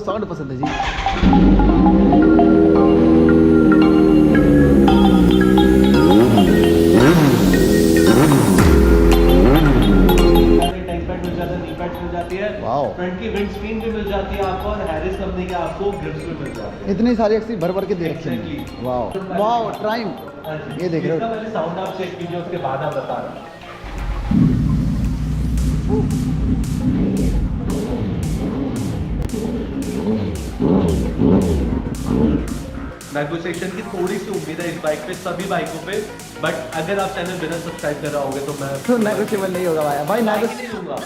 Sound पसंद है जी। Front की विंड स्क्रीन भी मिल जाती है आपको और हैरिस कंपनी के आपको ग्रिप्स भी मिल जाते हैं। इतनी सारी एक्सी भर भर के दे रखे हैं। वाह वाह ट्राइम, ये देख रहे हो। पहले साउंड आप चेक कीजिए, उसके बाद आप बता रहे हैं। नेगोशिएशन की थोड़ी सी उम्मीद है इस बाइक पे, सभी बाइकों पे, बट अगर आप चैनल बिना सब्सक्राइब कर रहे होगे तो मैं तो नेगोशिएबल नहीं होगा भाई।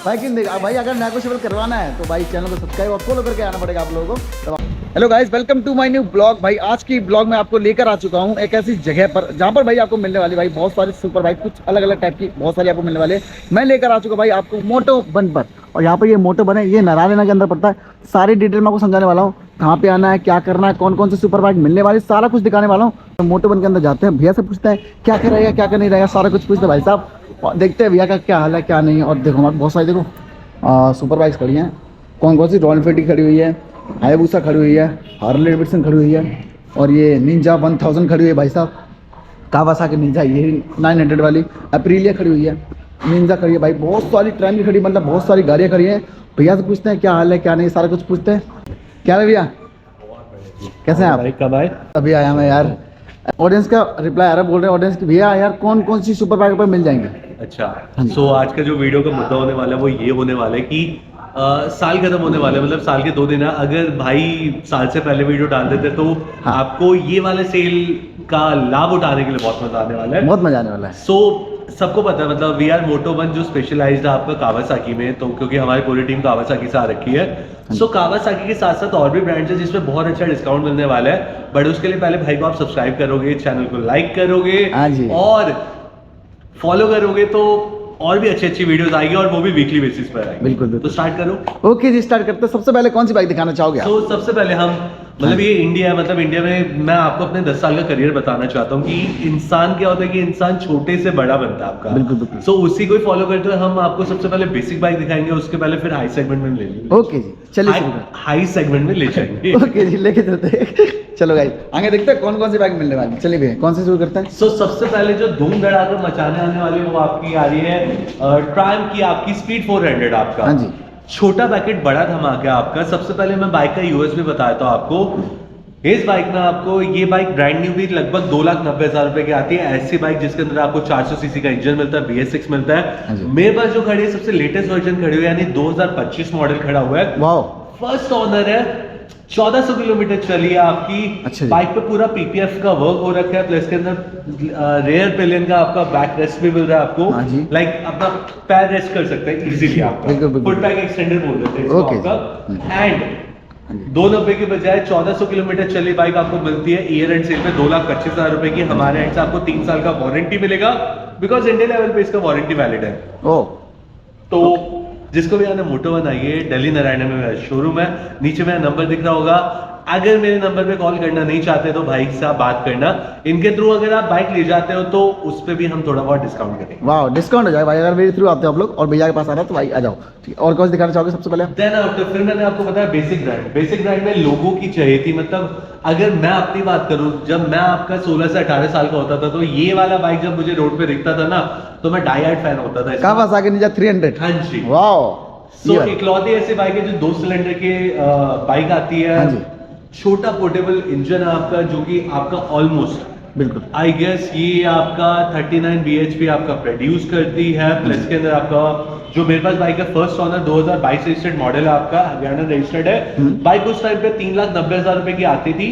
भाई क्यों देगा भाई, अगर नेगोशिएबल करवाना है तो भाई चैनल को सब्सक्राइब और फॉलो करके आना पड़ेगा आप लोगों को। Hello guys, welcome to my new blog. भाई आज की ब्लॉग में आपको लेकर आ चुका हूँ एक ऐसी जगह पर जहाँ पर भाई आपको मिलने वाली भाई बहुत सारी सुपर बाइक, कुछ अलग अलग टाइप की बहुत सारी आपको मिलने वाले। मैं लेकर आ चुका भाई आपको मोटो वन पर, और यहाँ पर ये मोटो वन है, ये नारायणा के अंदर पड़ता है। सारी डिटेल मैं आपको समझाने वाला हूँ, कहाँ पे आना है, क्या करना है, कौन कौन से सुपर बाइक मिलने वाली, सारा कुछ दिखाने वाला हूँ। तो मोटो वन के अंदर जाते हैं, भैया से पूछते हैं क्या क्या रहेगा क्या क्या नहीं रहेगा, सारा कुछ पूछते हैं भाई साहब, और देखते हैं भैया का क्या हाल है क्या नहीं है। और देखो हमारे बहुत सारी देखो सुपर बाइक्स खड़ी हैं। कौन कौन सी? रॉयल एनफील्ड खड़ी हुई है, हायाबुसा खड़ी हुई है, हार्ले डेविडसन खड़ी हुई है, और ये निंजा 1000 खड़ी हुई है भाई साहब, कावासाकी निंजा ये 900 वाली, अप्रीलिया खड़ी हुई है, निंजा खड़ी है भाई, बहुत सारी ट्रेन भी खड़ी, मतलब बहुत सारी गाड़ियाँ खड़ी हैं। भैया से पूछते हैं क्या हाल है क्या नहीं, सारा कुछ पूछते हैं। क्या है भैया, कैसे हैं आप? कब आए? अभी आया मैं यार। ऑडियंस का रिप्लाई आ रहा है, बोल रहे हैं ऑडियंस की भैया यार कौन कौन सी सुपर बाइक पर मिल जाएंगे। अच्छा, सो आज का जो वीडियो का मुद्दा होने वाला है वो ये होने वाला है कि साल खत्म होने वाले, मतलब साल के 2 दिन है। अगर भाई साल से पहले वीडियो डाल देते तो हाँ। आपको ये वाले सेल का लाभ उठाने के लिए बहुत मजा आने वाला है, बहुत मजा आने वाला है। सो सबको पता है, मतलब वी आर मोटो वन जो स्पेशलाइज्ड है आपका कावासाकी में, तो क्योंकि हमारी पूरी टीम कावासाकी से आ रखी है। सो कावासाकी के साथ साथ और भी ब्रांड्स है जिसमें बहुत अच्छा डिस्काउंट मिलने वाला है, बट उसके लिए पहले भाई को आप सब्सक्राइब करोगे, चैनल को लाइक करोगे हाँ जी, और फॉलो करोगे तो और भी अच्छी अच्छी वीडियोस आएगी, और वो भी वीकली बेसिस पर आएगी। बिल्कुल बिल्कुल। तो स्टार्ट करो। ओके जी, स्टार्ट करते हैं। सबसे पहले कौन सी बाइक दिखाना चाहोगे आप? तो सबसे पहले हम, मतलब ये इंडिया है, मतलब इंडिया में मैं आपको अपने 10 साल का करियर बताना चाहता हूँ कि इंसान क्या होता है कि इंसान छोटे से बड़ा बनता है आपका। बिल्कुल बिल्कुल। सो उसी को फॉलो करते हुए हम आपको सबसे पहले बेसिक बाइक दिखाएंगे, उसके पहले फिर हाई सेगमेंट में ले लेंगे। ओके जी, चलिए शुरू करते हाई सेगमेंट में ले जाएंगे। हैं। ओके जी, लेके चलते हैं। चलो गाइस आगे देखते हैं कौन कौन सी बाइक मिलने वाली। चलिए भैया कौन से शुरू करते हैं? सो सबसे पहले जो धूम धड़ाका मचाने आने वाली वो आपकी आ रही है ट्रायम्फ की आपकी स्पीड 400 आपका। हाँ जी, छोटा पैकेट बड़ा धमाका आपका। सबसे पहले मैं बाइक का यूएसपी बताता हूँ आपको। इस बाइक में आपको ये बाइक ब्रांड न्यू भी लगभग 2,90,000 रुपए की आती है। ऐसी बाइक जिसके अंदर आपको 400 सीसी का इंजन मिलता है, BS6 मिलता हाँ जी। है। मेरे पास जो खड़ी है सबसे लेटेस्ट वर्जन खड़ी हुई है, यानी 2025 मॉडल खड़ा हुआ है। वाओ, फर्स्ट ऑनर है, 1400 किलोमीटर चली है आपकी। अच्छा जी। बाइक पे पूरा PPF का वर्क हो रखा है, प्लस के अंदर रेयर पिलियन का आपका बैक रेस्ट भी मिल रहा है आपको। हाँ जी। लाइक अपना पैर रेस्ट कर सकते हैं इजीली आपका। बिल्कुल, बिल्कुल। फुट पैक एक्सटेंडर बोल देते हैं इसको ओके। आपका। एंड 290 के बजाय 1400 किलोमीटर चली बाइक आपको मिलती है ईयर एंड सेल पे 2,25,000 रुपए की। हमारे एंड से आपको 3 साल का वारंटी मिलेगा, बिकॉज इंडिया लेवल पे इसका वारंटी वैलिड है। ओ तो जिसको भी आना मोटो वन आइए, दिल्ली नारायण में मेरा शोरूम है, नीचे मेरा नंबर दिख रहा होगा। अगर मेरे नंबर पे कॉल करना नहीं चाहते तो भाई से आप बात करना। इनके थ्रू अगर आप बाइक ले जाते हो तो उस पे भी हम थोड़ा बहुत डिस्काउंट करेंगे। वाह, डिस्काउंट हो जाएगा भाई अगर मेरे थ्रू आते हो आप लोग और भैया के पास आ रहा तो भाई आ जाओ। ठीक है, और कौन सी दिखाना चाहोगे सबसे पहले? देन आफ्टर फिर मैंने आपको बताया बेसिक ब्रांड। बेसिक ब्रांड में लोगों की चाहिए थी, मतलब अगर मैं अपनी बात करूं, जब मैं आपका 16 से 18 साल का होता था तो ये वाला बाइक जब मुझे रोड पे दिखता था ना तो मैं डाई-हार्ड फैन होता था। Kawasaki Ninja 300। हाँ जी। वाओ, सो इकलौती ऐसी बाइक है जो 2 सिलेंडर के बाइक आती है। हाँ जी। छोटा पोर्टेबल इंजन है आपका, जो कि आपका ऑलमोस्ट बिल्कुल आई गेस ये आपका 39 bhp आपका प्रोड्यूस करती है। प्लस के अंदर आपका जो मेरे पास बाइक है फर्स्ट ऑनर 2022 रजिस्टर्ड मॉडल है आपका, हरियाणा रजिस्टर्ड है। बाइक उस टाइम पे 3,90,000 रुपए की आती थी।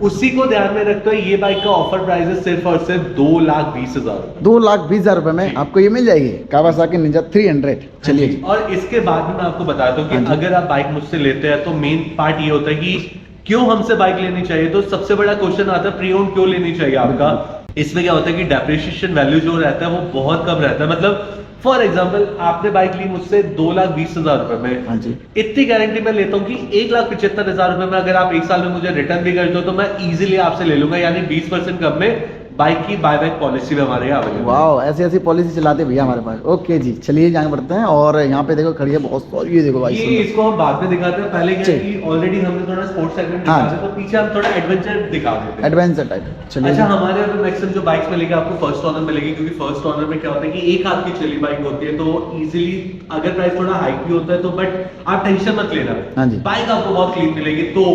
उसी को ध्यान में रखते हुए ये बाइक का ऑफर प्राइस है सिर्फ और सिर्फ 2,20,000। 2,20,000 रुपए में आपको ये मिल जाएगी कावासाकी निंजा 300। चलिए जी। और इसके बाद में मैं आपको बताता हूँ कि हाँ जी। अगर आप बाइक मुझसे लेते हैं तो मेन पार्ट ये होता है कि क्यों हमसे बाइक लेनी चाहिए। तो सबसे बड़ा क्वेश्चन आता है प्री ओन क्यों लेनी चाहिए आपका। इसमें क्या होता है कि डेप्रिसिएशन वैल्यू जो रहता है वो बहुत कम रहता है। मतलब फॉर एग्जाम्पल आपने बाइक ली मुझसे 2,20,000 रुपए में। हाँ जी। इतनी गारंटी मैं लेता हूँ कि 1,75,000 रुपए में अगर आप 1 साल में मुझे रिटर्न भी कर दो तो मैं इजीली आपसे ले लूंगा, यानी 20% कम में बाइक की बायबैक पॉलिसी भी हमारे यहाँ अवेलेबल है। वाह, ऐसी ऐसी पॉलिसी चलाते भैया हमारे पास। ओके जी, चलिए आगे बढ़ते हैं। और यहाँ पे देखो खड़ी है बहुत सारी, ये देखो भाई ये सुंदर। इसको हम बाद में दिखाते हैं, पहले क्या है जी। कि ऑलरेडी हमने थोड़ा स्पोर्ट्स सेगमेंट हाँ दिखा जी। दिया, तो पीछे हम थोड़ा एडवेंचर दिखा देते हैं। एडवेंचर टाइप, चलिए। अच्छा, हमारे यहाँ पे मैक्सिमम जो बाइक्स मिलेगी आपको फर्स्ट ऑनर मिलेगी, क्योंकि फर्स्ट ऑनर में क्या होता है कि एक हाथ की चली बाइक होती है, तो इजीली अगर प्राइस थोड़ा हाई भी होता है तो बट आप टेंशन मत लेना, हाँ जी। बाइक आपको बहुत क्लीन मिलेगी। तो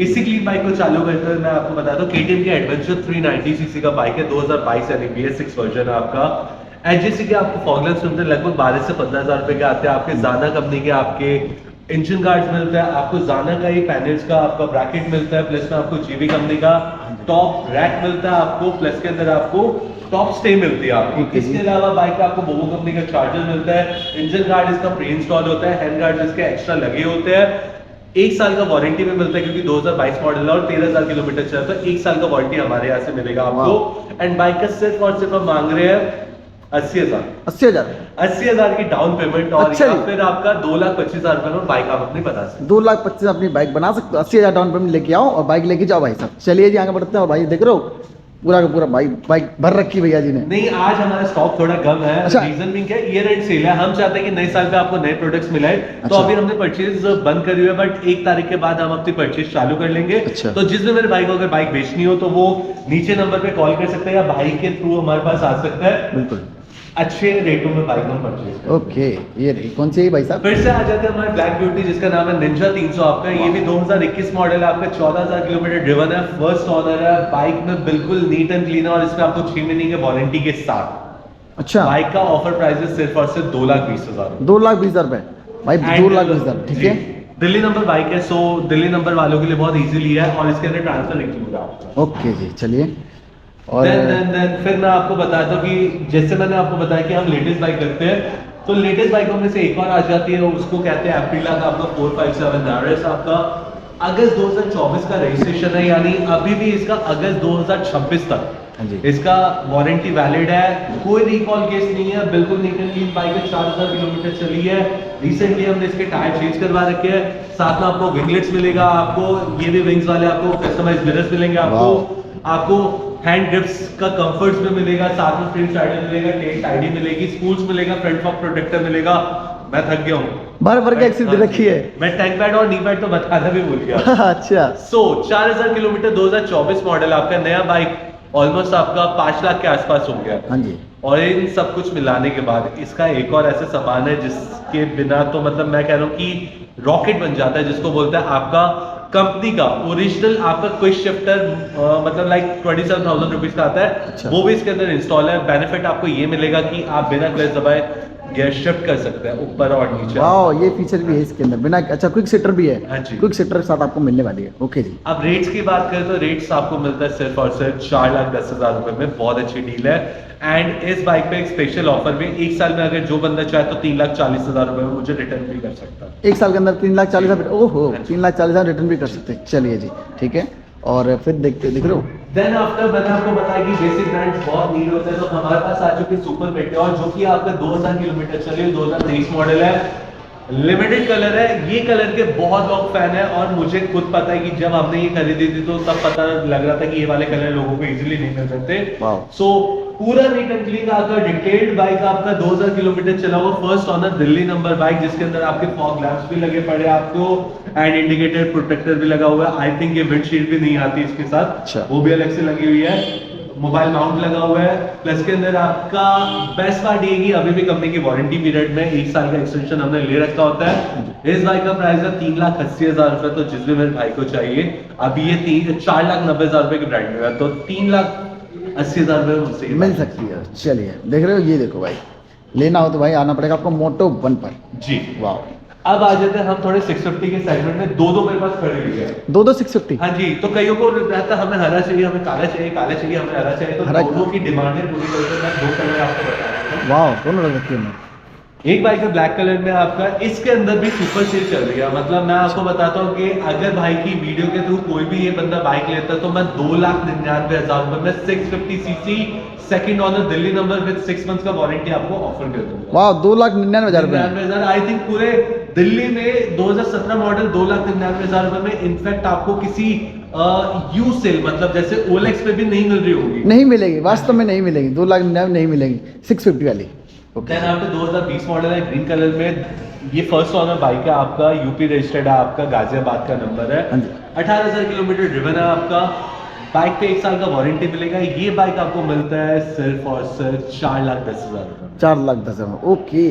इसी क्लीन बाइक को चालू करते हुए मैं आपको बताता हूँ, KTM की एडवेंचर 390 सीसी का बाइक है, 2022 यानी BS6 वर्जन है आपका। एचजीसी के आपको फॉगलैंप्स मिलते हैं लगभग 12 से 15 हजार रुपए के आते हैं। आपके जाना कंपनी के आपके इंजन गार्ड्स मिलते हैं, आपको जाना का ही पैनल्स का आपका ब्रैकेट मिलता है, प्लस में आपको जीवी कंपनी का टॉप रैक मिलता है आपको, प्लस के अंदर आपको टॉप स्टे मिलती है आपकी। Okay, इसके अलावा बाइक का आपको बोवो कंपनी का चार्जर मिलता है, इंजन गार्ड इसका प्री इंस्टॉल होता है, हैंड गार्ड इसके एक्स्ट्रा लगे होते हैं, 1 साल का वारंटी में मिलता है, क्योंकि 2022 मॉडल है और 13,000 किलोमीटर चला, तो 1 साल का वारंटी हमारे यहाँ से मिलेगा आपको। एंड बाइक का सिर्फ और सिर्फ हम मांग रहे हैं 80,000 80,000 80,000 की डाउन पेमेंट, और अच्छा या जी। फिर आपका 2,25,000 रुपए में बाइक आप अपनी बता सकते 2,25,000 अपनी बाइक बना सकते हो। 80,000 डाउन पेमेंट लेके आओ और बाइक लेके जाओ भाई साहब। चलिए जी आगे बढ़ते हैं। और भाई देख रहे हो पूरा का पूरा बाइक भर रखी भैया जी ने। नहीं, आज हमारा स्टॉक थोड़ा कम है। अच्छा। रीजन भी क्या है, ईयर एंड सेल है, हम चाहते हैं कि नए साल पे आपको नए प्रोडक्ट्स मिलाए, तो अच्छा। अभी हमने परचेज बंद करी हुई है, बट 1 तारीख के बाद हम अपनी परचेज चालू कर लेंगे। अच्छा। तो जिस भी मेरे भाई को अगर बाइक बेचनी हो तो वो नीचे नंबर पे कॉल कर सकते हैं या भाई के थ्रू हमारे पास आ सकता है, बिल्कुल। अच्छे रेटों में बाइक हम परचेज। ओके, ये रही कौन सी है भाई साहब? फिर से आ जाते हैं हमारे ब्लैक ब्यूटी, जिसका नाम है निंजा 300 आपका। ये भी 2021 मॉडल है आपका, 14,000 किलोमीटर ड्रिवन है, फर्स्ट ऑनर है, बाइक में बिल्कुल नीट एंड क्लीन है, और इसमें आपको 6 महीने की वारंटी के साथ। अच्छा, बाइक का ऑफर प्राइस है सिर्फ और सिर्फ 2,20,000। 2,20,000 रुपए भाई, 2,20,000 ठीक है। दिल्ली नंबर बाइक है, सो दिल्ली नंबर वालों के लिए बहुत इजीली है, और इसके अंदर ट्रांसफर इंक्लूड है आपका। ओके जी, चलिए। और देन फिर मैं आपको बताता हूँ कि जैसे मैंने आपको बताया कि हम लेटेस्ट बाइक रखते हैं, तो लेटेस्ट बाइकों में से एक और आ जाती है, उसको कहते हैं एप्रिला का आपका 457 RS आपका। अगस्त 2024 का रजिस्ट्रेशन है, यानी अभी भी इसका अगस्त 2026 तक हाँ जी। इसका वारंटी वैलिड है, कोई रिकॉल केस नहीं है, बिल्कुल नीट एंड क्लीन बाइक है, 4,000 किलोमीटर चली है। रिसेंटली हमने इसके टायर चेंज करवा रखे हैं, साथ में आपको विंगलेट्स मिलेगा, आपको ये भी विंग्स वाले आपको कस्टमाइज्ड मिरर्स मिलेंगे, आपको हैंड ग्रिप्स का कंफर्ट्स में मिलेगा, साथ में फ्रंट साइडर मिलेगा, टेल टाइडी मिलेगी, स्पूल्स मिलेगा, फ्रंट फॉग प्रोटेक्टर मिलेगा। मैं थक गया हूँ, भर के एक्सीड दे रखी है। मैं टैंक पैड और नी पैड तो बताना भी भूल गया। अच्छा, 4,000 किलोमीटर 2024 मॉडल आपका नया बाइक, ऑलमोस्ट आपका 5 लाख के आसपास हो गया। हाँ जी। और इन सब कुछ मिलाने के बाद इसका एक और ऐसा सामान है जिसके बिना तो मतलब मैं कह रहा हूँ कि रॉकेट बन जाता है, जिसको बोलते हैं आपका कंपनी का ओरिजिनल आपका क्विक शिफ्टर, मतलब लाइक 27,000 रुपीज का आता है। अच्छा। वो भी इसके अंदर इंस्टॉल है। बेनिफिट आपको ये मिलेगा कि आप बिना क्लच दबाए गियर शिफ्ट कर सकते हैं ऊपर और नीचे। वाओ, ये फीचर भी है इसके अंदर बिना। अच्छा, क्विक सीटर भी है। हाँ जी। क्विक सीटर के साथ आपको मिलने वाली है। ओके जी। अब रेट्स की बात करें तो रेट्स आपको मिलता है सिर्फ और सिर्फ 4,10,000 रुपए में, बहुत अच्छी डील है। एंड इस बाइक पे एक स्पेशल ऑफर भी, 1 साल में अगर जो बंदा चाहे तो 3,40,000 रुपए में मुझे रिटर्न भी कर सकता है। 1 साल के अंदर 3,40,000। ओहो, 3,40,000 रिटर्न भी कर सकते हैं। चलिए जी, ठीक है। और फिर देखते दिख रहे हो। देन आफ्टर मैंने आपको बताया कि बेसिक ब्रांड्स बहुत नीड होते हैं, तो हमारे पास आ चुके सुपर मेटेओर, जो कि आपका 2,000 किलोमीटर चले, 2023 मॉडल है, लिमिटेड कलर है। ये कलर के बहुत लोग फैन है, और मुझे खुद पता है कि जब हमने ये खरीदी थी तो तब पता लग रहा था कि ये वाले कलर लोगों को इजीली नहीं मिल सकते। वाओ। सो पूरा नीट एंड क्लीन आपका डिटेल्ड बाइक आपका 2,000 किलोमीटर चला हुआ first owner Delhi number bike, जिसके अंदर आपके फॉग लैंप्स भी लगे पड़े आपको, एंड इंडिकेटर प्रोटेक्टर भी लगा हुआ है। आई थिंक ये विंडशील्ड भी नहीं आती इसके साथ, अच्छा। वो भी अलग से लगी हुई है। मोबाइल माउंट लगा हुआ है, प्लस के अंदर आपका बेस्ट पार्ट ये कि अभी भी कंपनी की वारंटी पीरियड में 1 साल का एक्सटेंशन हमने ले रखा होता है। इस बाइक का प्राइस है 3,80,000 रुपए। तो जिस भी मेरे भाई को चाहिए, अभी ये 4,90,000 रुपए की ब्रांड में है, तो 3,80,000 रुपए मुझसे ये मिल सकती है। चलिए, देख रहे हो, ये देखो भाई, लेना हो तो भाई आना पड़ेगा आपको मोटो 1 पर। जी। वाओ। अब आ जाते हैं हम थोड़े 650 के सेगमेंट में, दो मेरे पास खड़ी हुई है। 650। हाँ जी, तो कईयों को रहता है हमें हरा चाहिए, हमें काला चाहिए, काला चाहिए, हमें हरा चाहिए, तो हरा- दोनों की डिमांड है पूरी तरह से। मैं 2 कलर आपको बता रहा हूँ। वाओ, दोनों रख रखी है। एक बाइक है ब्लैक कलर में आपका, इसके अंदर भी सुपर सेल चल रही है। मतलब मैं आपको बताता हूँ कि अगर भाई की वीडियो के थ्रू कोई भी ये बंदा बाइक लेता है, तो मैं 2,99,000 रुपए में 650 CC second honour Delhi number with 6 months का वारंटी आपको ऑफर कर दूंगा। वाओ, 2,99,000 रुपए। 99,000 आई थिंक पूरे दिल्ली में 2017 मॉडल 2,99,000 रुपए में। इनफैक्ट आपको किसी यू सेल, मतलब जैसे ओलेक्स पे भी नहीं मिल रही होगी। नहीं मिलेगी, वास्तव में नहीं मिलेगी, 2,99,000 नहीं मिलेगी 650 वाली। देन आपका 2020 मॉडल है, ग्रीन कलर में। ये फर्स्ट ओनर बाइक है आपका, यूपी रजिस्टर्ड है आपका, गाजियाबाद का नंबर है। 18,000 किलोमीटर ड्रिवन है आपका। बाइक पे 1 साल का वारंटी मिलेगा। ये बाइक आपको मिलता है सिर्फ और सिर्फ 4,10,000 रुपए। 4,10,000। ओके,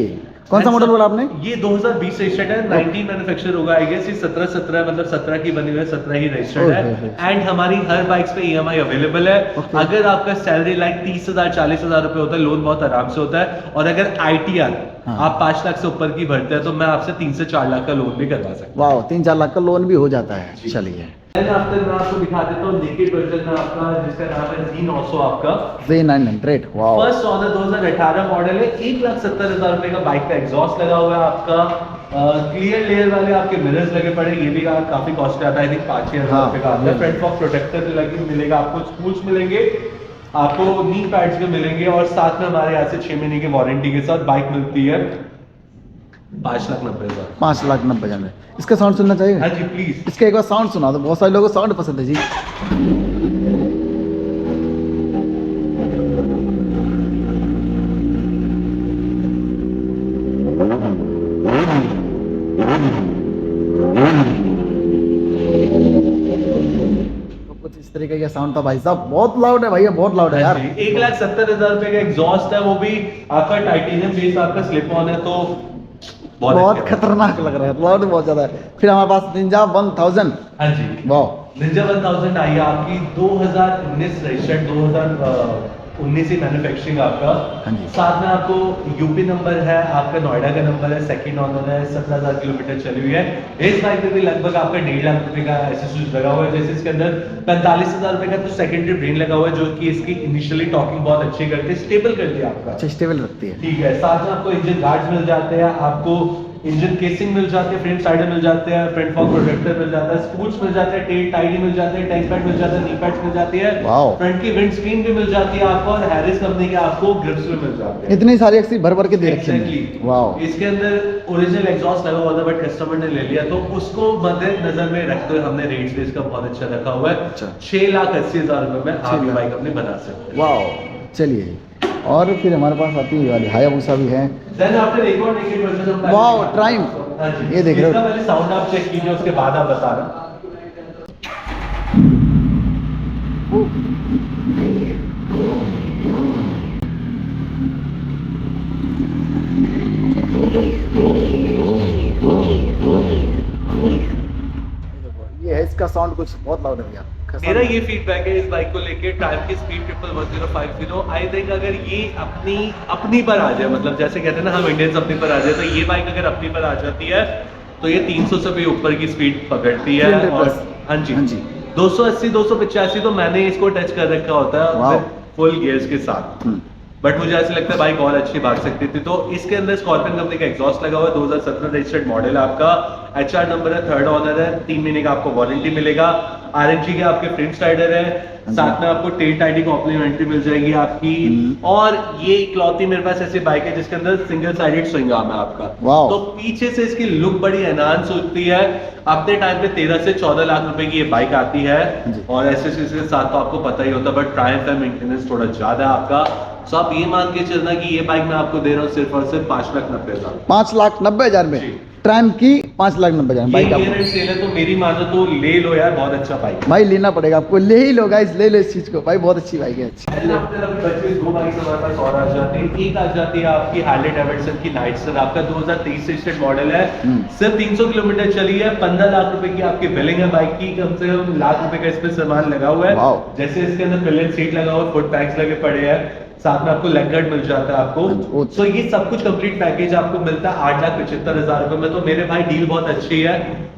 कौन सा मॉडल बोला आपने? ये 2020 रजिस्टर्ड है, 19 मैन्युफैक्चर होगा आई गेस। ये 17 मतलब 17 की बनी हुई है, 17 ही रजिस्टर्ड है। एंड हमारी हर बाइक्स पे EMI अवेलेबल है। अगर आपका सैलरी लाइक 30,000 40,000 रुपए होता है, लोन बहुत आराम से होता है। और अगर ITR आप 5 लाख से ऊपर की भरते हैं तो मैं आपसे 3 से 4 लाख का लोन भी करवा सकता हूँ। वाह, 3-4 लाख का लोन भी हो जाता है। चलिए, आफ्टर मैं आपको दिखा देता हूँ नेकेड वर्जन में आपका, जिसका नाम है Z900 आपका। Z900, वाह। फर्स्ट ऑनर 2018 मॉडल है। 1,70,000 रुपए का बाइक का एग्जॉस्ट लगा हुआ है आपका। क्लियर लेयर वाले आपके मिरर्स लगे पड़े, ये भी काफी कॉस्ट आता है, आई थिंक 5,000 रुपए का आता है। फ्रंट फॉग प्रोटेक्टर लगी मिलेगा आपको, स्पूल्स मिलेंगे आपको, नी पैड्स भी मिलेंगे। और साथ में हमारे यहाँ से 6 महीने की वारंटी के साथ बाइक मिलती है 5,90,000। 5,90,000 में इसका साउंड सुनना चाहिए। हाँ जी प्लीज। इसका एक बार साउंड सुना दो, बहुत सारे लोगों को साउंड पसंद है जी। तो कुछ इस तरीके का साउंड था भाई साहब, बहुत लाउड है भैया, बहुत लाउड है यार। 1,70,000 रुपए का एग्जॉस्ट है, वो भी आपका टाइटेनियम बेस आपका स्लिप ऑन है, तो बहुत खतरनाक लग रहा है, लाउड बहुत ज्यादा है। फिर हमारे पास निंजा 1000। हाँ जी, वाह। निंजा 1000 आई है आपकी 2019 रजिस्टर्ड, 2019 ही मैन्युफैक्चरिंग आपका। हाँ जी। साथ में आपको यूपी नंबर है आपका, नोएडा का नंबर है, सेकंड ऑनर है, 17,000 किलोमीटर चली हुई है। इस बाइक पे भी लगभग आपका 1.5 लाख रुपए का एसेसरीज लगा हुआ है। जैसे इसके अंदर 45,000 रुपए का तो सेकेंडरी ब्रेन लगा हुआ है, जो कि इसकी इनिशियली टॉकिंग बहुत अच्छी करती है, स्टेबल करती है आपका। अच्छा, स्टेबल रखती है। ठीक है। साथ में आपको इंजन गार्ड्स मिल जाते हैं, आपको इंजन केसिंग मिल जाती है, फ्रेम साइडर मिल जाते हैं, फ्रंट फॉग प्रोटेक्टर मिल जाता है, स्पूल्स मिल जाते हैं, टेल टाइडी मिल जाते हैं, टैंक पैड मिल जाता है, नी पैड्स मिल जाती है, फ्रंट की विंड स्क्रीन भी मिल जाती है आपको, और हैरिस कंपनी के आपको ग्रिप्स भी मिल जाते हैं। इतनी सारी एक्सेसरी भर भर के दे रखी है। वाह। इसके अंदर ओरिजिनल एग्जॉस्ट लगा हुआ था, बट कस्टमर ने ले लिया, तो उसको मद्देनजर में रखते हुए हमने रेट्स भी इसका बहुत अच्छा रखा हुआ है। 6,80,000 रुपए में आप ये बाइक अपनी बना सकते हैं। वाह। चलिए, और फिर हमारे पास आती है वाली हायाबुसा भी है। देन आफ्टर एक और नेकेड वर्जन हम वाओ, ट्राइम्फ। हाँ जी, ये देख रहे हो। इसका पहले साउंड आप चेक कीजिए, उसके बाद आप बताना। ये है, इसका साउंड कुछ बहुत लाउड है भैया। मेरा ये फीडबैक है इस बाइक को लेके, टाइम की स्पीड 1050 आई थिंक अगर ये अपनी पर आ जाए, मतलब जैसे कहते हैं ना हम इंडियंस अपनी पर आ जाए, तो ये बाइक अगर अपनी पर आ जाती है तो ये 300 से भी ऊपर की स्पीड पकड़ती है। और हाँ जी, 280 285 तो मैंने इसको टच कर रखा होता है फुल गियर्स के साथ। बट मुझे ऐसा लगता है बाइक और अच्छी भाग सकती थी। तो इसके अंदर स्कॉर्पियन कंपनी का एग्जॉस्ट लगा हुआ है, 2017 रजिस्टर्ड मॉडल है आपका, HR नंबर है, 3rd ऑनर है, 3 महीने का आपको वारंटी मिलेगा, RNG के आपके फ्रेम स्लाइडर है, साथ में आपको टेल टाइडी कॉम्प्लीमेंट्री मिल जाएगी आपकी। और ये इकलौती मेरे पास ऐसी बाइक है जिसके अंदर सिंगल साइडेड स्विंग आर्म है आपका, तो पीछे से इसकी लुक बड़ी एनहांस होती है। अपने टाइम पे 13 से 14 लाख रुपए की ये बाइक आती है, और एसेसरीज के साथ तो आपको पता ही होता है, बट ट्रायम्फ है, मेंटेनेंस थोड़ा ज्यादा है आपका। तो आप ये मान के चलना कि ये बाइक मैं आपको दे रहा हूँ सिर्फ और सिर्फ 5,90,000। 5,90,000 में ट्रायम्फ की 5,90,000 बाइक आपको सेल है, तो मेरी मानो तो ले लो यार, बहुत अच्छा बाइक भाई, लेना पड़ेगा आपको, ले ही लो गाइस, ले लो इस चीज को भाई, बहुत अच्छी बाइक है। दो बाइक हमारे पास और आ जाती है। एक आ जाती है आपकी हार्ले डेविडसन की नाइटसर, आपका 2023 रजिस्टर्ड मॉडल है, सिर्फ 300 किलोमीटर चली है, 15 लाख रुपए की आपकी बिलिंग है बाइक की, कम से कम लाख रुपए का इसमें सामान लगा हुआ है। जैसे इसके अंदर पिलियन सीट लगा हुआ है, फुट पैक्स लगे पड़े हैं, साथ में आपको लेग गार्ड मिल जाता है आपको। तो ये सब कुछ कंप्लीट पैकेज आपको मिलता है 8,75,000 रुपए में। तो मेरे भाई डील बहुत अच्छी है,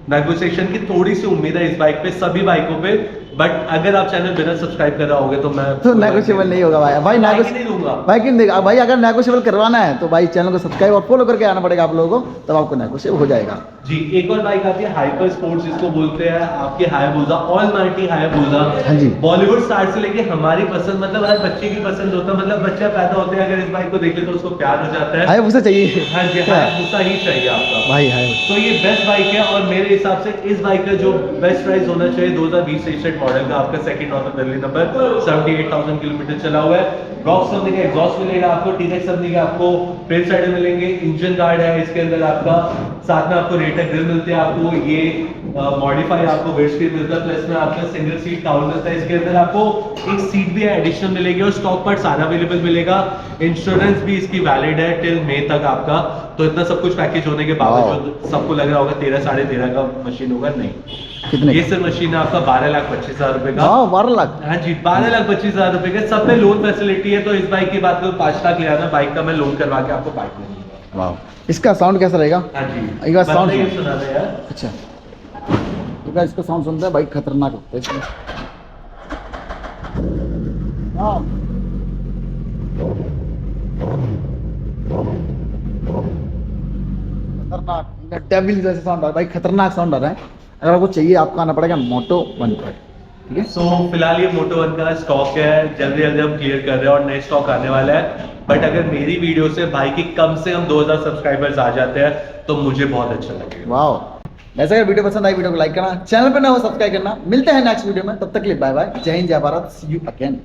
नेगोशिएशन की थोड़ी सी उम्मीद है इस बाइक पे, सभी बाइकों पे बट अगर आप चैनल बिना सब्सक्राइब कर रहे होगे तो मैं तो नेगोशिएबल नहीं होगा भाई। भाई नहीं दूंगा। भाई क्यों देगा भाई, अगर नेगोशिएबल करवाना है तो भाई चैनल को सब्सक्राइब और फॉलो करके आना पड़ेगा आप लोगों को, तब आपको नेगोशिएबल हो जाएगा। जी, एक और बाइक आती है हाइपर स्पोर्ट्स, जिसको बोलते हैं आपके हायाबुसा, ऑलमाइटी हायाबुसा। हाँ जी। बॉलीवुड स्टार से लेके हमारी पसंद, मतलब हर बच्चे की पसंद होता है, मतलब बच्चा पैदा होते हैं अगर इस बाइक को देख ले तो उसको प्यार हो जाता है। हायाबुसा चाहिए। हाँ जी, हायाबुसा ही चाहिए आपका भाई हायाबुसा तो ये बेस्ट बाइक है। और मेरे हिसाब से इस बाइक का जो बेस्ट प्राइस होना चाहिए 2020 रजिस्टर्ड मॉडल का, आपका second honour Delhi number, 78,000 kilometre चला हुआ है। रॉक्स कंपनी का एग्जॉस्ट मिलेगा आपको, टीनेक्स कंपनी का आपको फ्रंट साइड मिलेंगे, इंजन गार्ड है इसके अंदर आपका, साथ में आपको रेटर ग्रिल मिलते हैं, आपको ये मॉडिफाई आपको विंडस्क्रीन मिलता है, प्लस में आपका सिंगल सीट टाउन मिलता है। इसके अंदर आपको एक सीट भी एडिशनल मिलेगी और स्टॉक पार्ट सारा अवेलेबल मिलेगा। इंश्योरेंस भी इसकी वैलिड है टिल मई तक आपका। तो इतना सब कुछ पैकेज होने के बावजूद सबको लग रहा होगा 13 साढ़े 13 का मशीन होगा, नहीं। कितने? ये सिर्फ मशीन है आपका 12,25,000 रुपए का। 12 लाख। हाँ जी, 12,25,000 रुपए का। सब में लोन फैसिलिटी है, तो इस बाइक की बात करूँ 5 लाख ले आना, बाइक का मैं लोन करवा के आपको बाइक दे दूंगा। वाह, इसका साउंड कैसा रहेगा? हाँ जी, एक बार साउंड बताइए, सुना दे यार। अच्छा, एक बार इसका साउंड सुनते हैं भाई, खतरनाक होता है इसमें। हाँ। खतरनाक डेविल जैसे साउंड आ रहा है भाई, खतरनाक साउंड आ रहा है। अगर आपको चाहिए आपको आना पड़ेगा मोटो 1 पर, ठीक है। सो फिलहाल ये मोटो 1 का स्टॉक है, जल्दी जल्दी हम क्लियर कर रहे हैं और नए स्टॉक आने वाला है। बट अगर मेरी वीडियो से भाई की कम से कम 2000 सब्सक्राइबर्स आ जाते हैं तो मुझे बहुत अच्छा लगेगा। वाओ, वैसे अगर वीडियो पसंद आई वीडियो को लाइक करना, चैनल पर ना हो सब्सक्राइब करना। मिलते हैं नेक्स्ट वीडियो में, तब तक के लिए बाय बाय, जय हिंद जय भारत, सी यू अगेन।